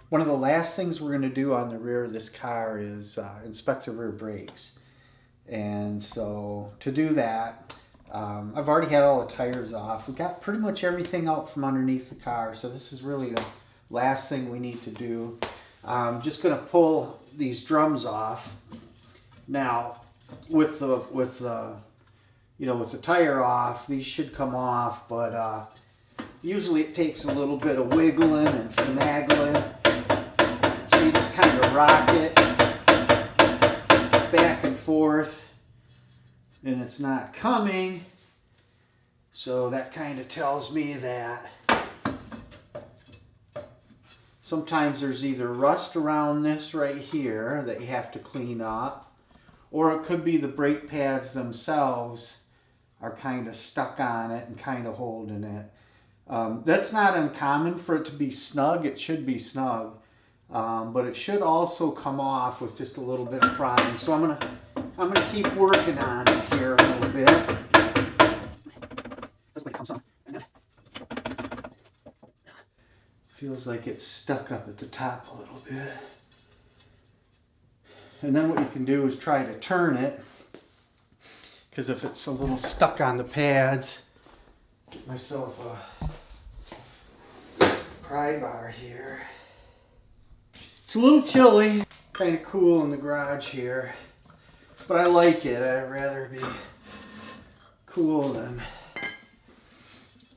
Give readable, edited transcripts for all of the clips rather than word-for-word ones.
One of the last things we're going to do on the rear of this car is inspect the rear brakes. And so to do that, I've already had all the tires off. We got pretty much everything out from underneath the car, so this is really the last thing we need to do. I'm just going to pull these drums off. Now, with the tire off, these should come off, but usually it takes a little bit of wiggling and finagling. So you just kind of rock it back and forth, and it's not coming. So that kind of tells me that sometimes there's either rust around this right here that you have to clean up, or it could be the brake pads themselves are kind of stuck on it and kind of holding it. That's not uncommon for it to be snug. It should be snug, but it should also come off with just a little bit of prying. So I'm gonna keep working on it here a little bit. Feels like it's stuck up at the top a little bit. And then what you can do is try to turn it, because if it's a little stuck on the pads, get myself a pry bar here. It's a little chilly, kind of cool in the garage here, but I like it. I'd rather be cool than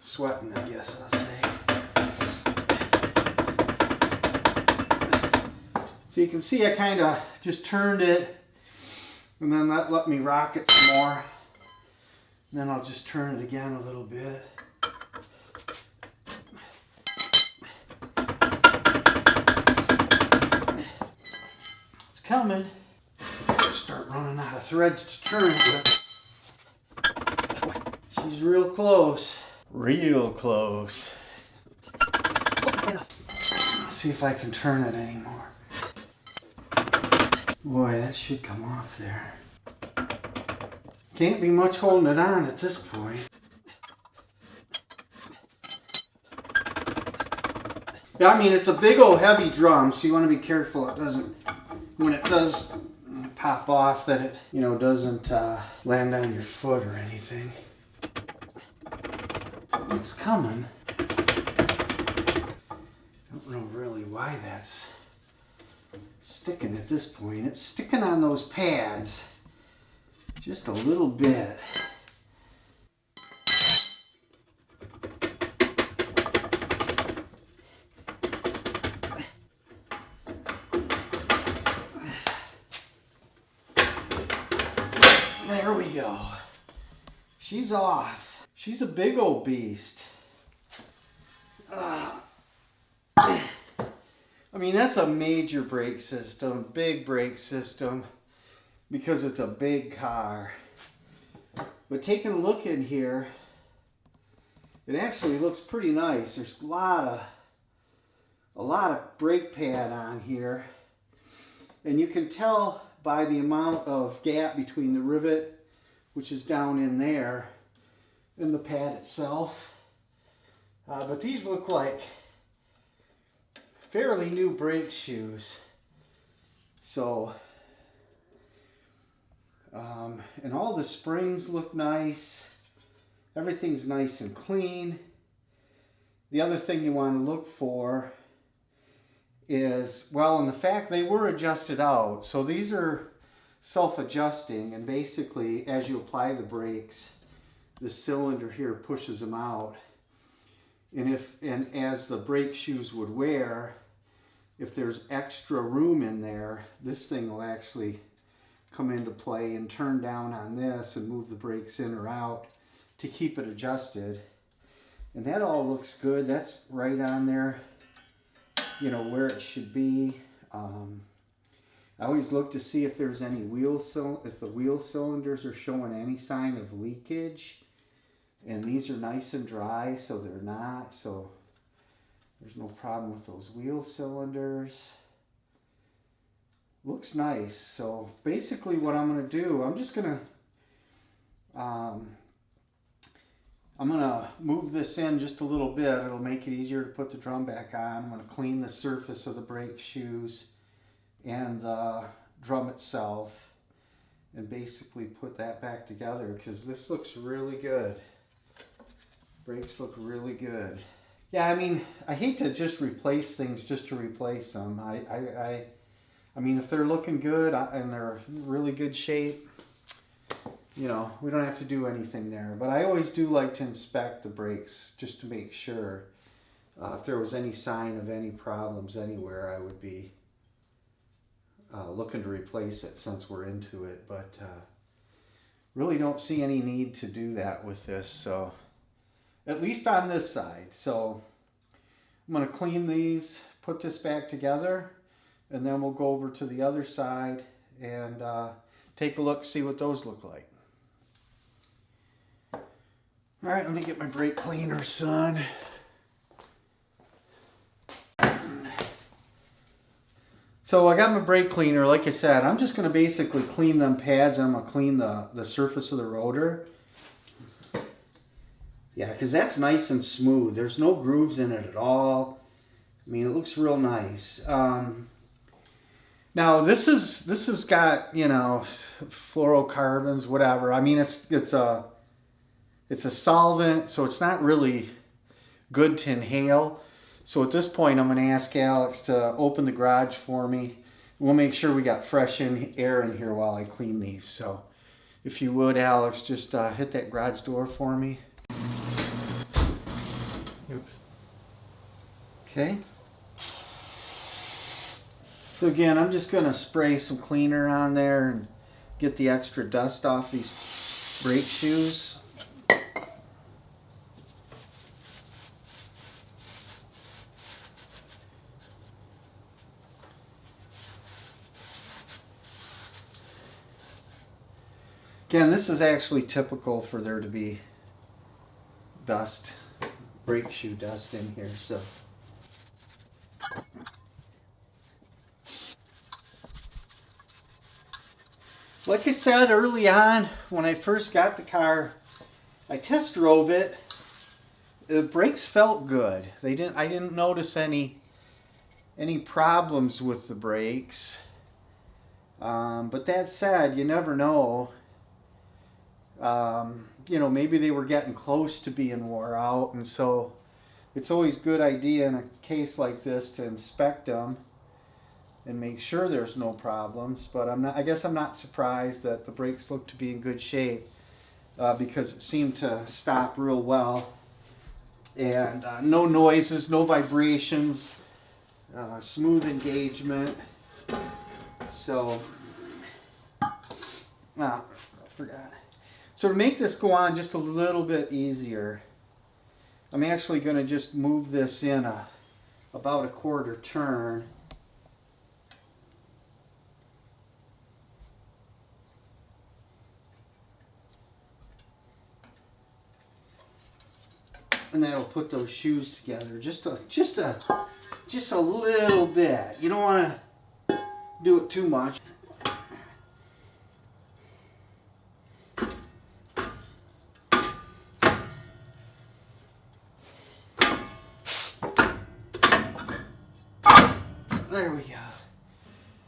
sweating, I guess I'll say. So you can see I kind of just turned it, and then that let me rock it some more. And then I'll just turn it again a little bit. It's coming. Start running out of threads to turn it. She's real close. Real close. Let's see if I can turn it anymore. Boy, that should come off there. Can't be much holding it on at this point. Yeah, I mean, it's a big old heavy drum, so you want to be careful it doesn't, when it does pop off, that it, doesn't land on your foot or anything. It's coming. Don't know really why that's sticking at this point. It's sticking on those pads just a little bit. There we go. She's off. She's a big old beast. I mean, that's a major brake system, big brake system, because it's a big car. But taking a look in here, it actually looks pretty nice. There's a lot of brake pad on here, and you can tell by the amount of gap between the rivet, which is down in there, and the pad itself. But these look like fairly new brake shoes. So, and all the springs look nice. Everything's nice and clean. The other thing you want to look for is, well, in the fact they were adjusted out. So these are self-adjusting, and basically as you apply the brakes, the cylinder here pushes them out. And as the brake shoes would wear, if there's extra room in there, this thing will actually come into play and turn down on this and move the brakes in or out to keep it adjusted. And that all looks good. That's right on there, where it should be. I always look to see if there's any if the wheel cylinders are showing any sign of leakage. And these are nice and dry, so they're not. So there's no problem with those wheel cylinders. Looks nice. So basically what I'm going to do, I'm going to move this in just a little bit. It'll make it easier to put the drum back on. I'm going to clean the surface of the brake shoes and the drum itself and basically put that back together, because this looks really good. Brakes look really good. Yeah, I mean, I hate to just replace things just to replace them. I mean, if they're looking good and they're in really good shape, you know, we don't have to do anything there. But I always do like to inspect the brakes just to make sure. If there was any sign of any problems anywhere, I would be looking to replace it since we're into it. But really don't see any need to do that with this. So at least on this side. So I'm going to clean these, put this back together, and then we'll go over to the other side and take a look, see what those look like. All right, let me get my brake cleaner, son. So I got my brake cleaner. Like I said, I'm just going to basically clean them pads. I'm going to clean the surface of the rotor. Yeah, because that's nice and smooth. There's no grooves in it at all. I mean, it looks real nice. Now this has got, you know, fluorocarbons, whatever. I mean, it's a solvent, so it's not really good to inhale. So at this point, I'm going to ask Alex to open the garage for me. We'll make sure we got fresh air in here while I clean these. So if you would, Alex, just hit that garage door for me. Oops. Okay. So again, I'm just going to spray some cleaner on there and get the extra dust off these brake shoes. Again, this is actually typical for there to be dust, brake shoe dust in here, so. Like I said early on, when I first got the car, I test drove it. The brakes felt good. I didn't notice any problems with the brakes. But that said, you never know. You know, maybe they were getting close to being wore out, and so it's always a good idea in a case like this to inspect them and make sure there's no problems. But I guess I'm not surprised that the brakes look to be in good shape, because it seemed to stop real well, and no noises, no vibrations, smooth engagement. So I forgot. So to make this go on just a little bit easier, I'm actually going to just move this in about a quarter turn. And that'll put those shoes together just a little bit. You don't want to do it too much. There we go.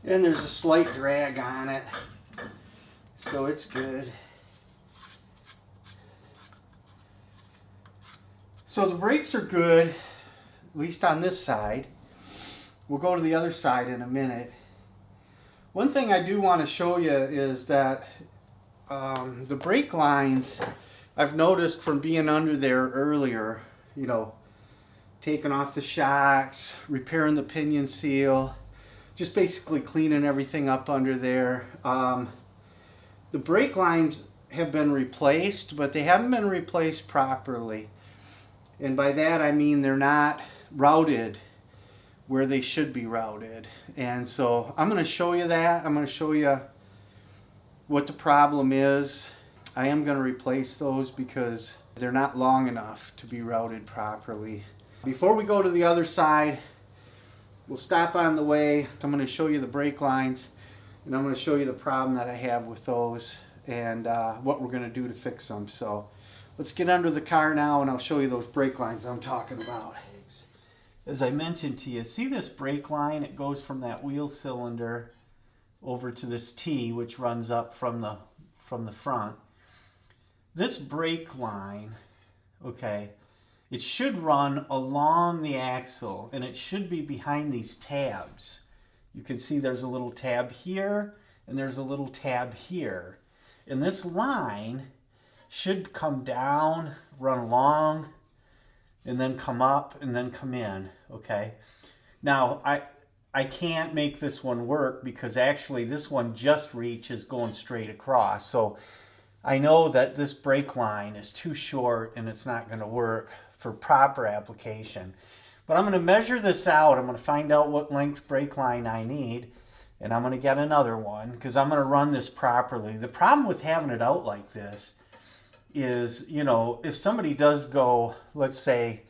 And there's a slight drag on it, so it's good. So the brakes are good, at least on this side. We'll go to the other side in a minute. One thing I do want to show you is that the brake lines, I've noticed from being under there earlier, you know, taking off the shocks, repairing the pinion seal, just basically cleaning everything up under there. The brake lines have been replaced, but they haven't been replaced properly. And by that I mean they're not routed where they should be routed. And so I'm going to show you that. I'm going to show you what the problem is. I am going to replace those because they're not long enough to be routed properly. Before we go to the other side, we'll stop on the way. I'm going to show you the brake lines, and I'm going to show you the problem that I have with those and what we're going to do to fix them. So let's get under the car now and I'll show you those brake lines I'm talking about. As I mentioned to you, see this brake line? It goes from that wheel cylinder over to this T, which runs up from the front. This brake line, okay, it should run along the axle and it should be behind these tabs. You can see there's a little tab here and there's a little tab here. And this line should come down, run along, and then come up and then come in, okay? Now, I can't make this one work because actually this one just reaches going straight across. So I know that this brake line is too short and it's not going to work for proper application. But I'm going to measure this out. I'm going to find out what length brake line I need, and I'm going to get another one because I'm going to run this properly. The problem with having it out like this is, you know, if somebody does go, let's say,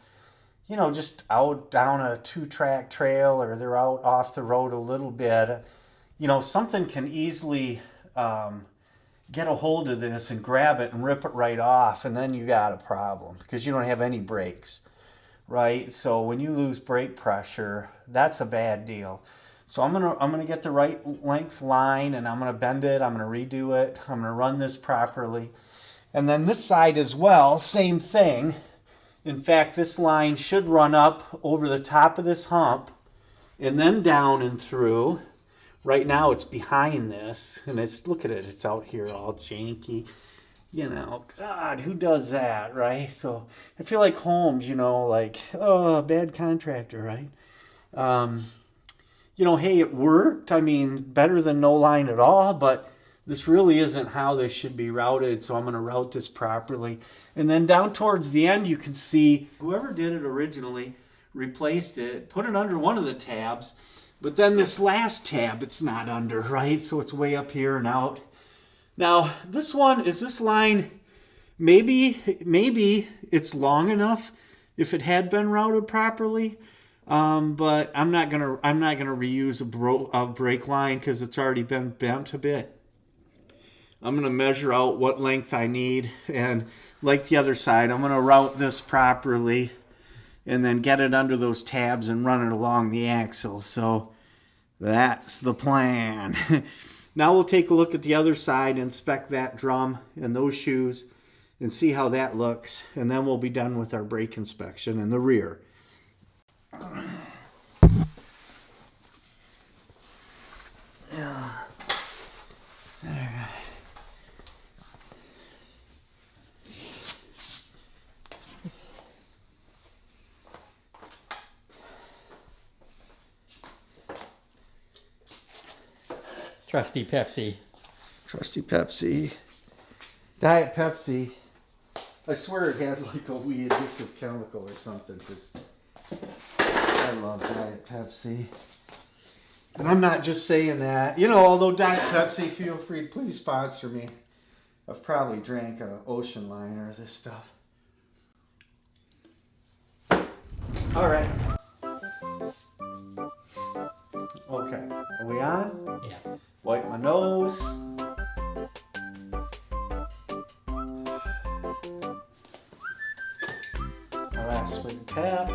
you know, just out down a 2-track trail, or they're out off the road a little bit, you know, something can easily get a hold of this and grab it and rip it right off, and then you got a problem because you don't have any brakes, right? So when you lose brake pressure, that's a bad deal. So I'm gonna get the right length line, and I'm gonna bend it, I'm gonna redo it, I'm gonna run this properly. And then this side as well, same thing. In fact, this line should run up over the top of this hump and then down and through. Right now it's behind this, and it's, look at it, it's out here all janky. You know, God, who does that, right? So I feel like Holmes, you know, like, oh, bad contractor, right? You know, hey, it worked. I mean, better than no line at all, but this really isn't how this should be routed, so I'm going to route this properly. And then down towards the end, you can see whoever did it originally replaced it, put it under one of the tabs, but then this last tab, it's not under, right? So it's way up here and out. Now, this one, is this line, maybe it's long enough if it had been routed properly, but I'm not gonna reuse a brake line because it's already been bent a bit. I'm gonna measure out what length I need, and like the other side, I'm gonna route this properly and then get it under those tabs and run it along the axle. So that's the plan. Now we'll take a look at the other side, inspect that drum and those shoes and see how that looks, and then we'll be done with our brake inspection in the rear. Yeah. All right. Trusty Pepsi. Trusty Pepsi. Diet Pepsi. I swear it has like a wee addictive chemical or something. I love Diet Pepsi. And I'm not just saying that. You know, although Diet Pepsi, feel free to please sponsor me. I've probably drank an ocean liner of this stuff. All right. Okay. Are we on? Yeah. Wipe my nose. My last swing tab.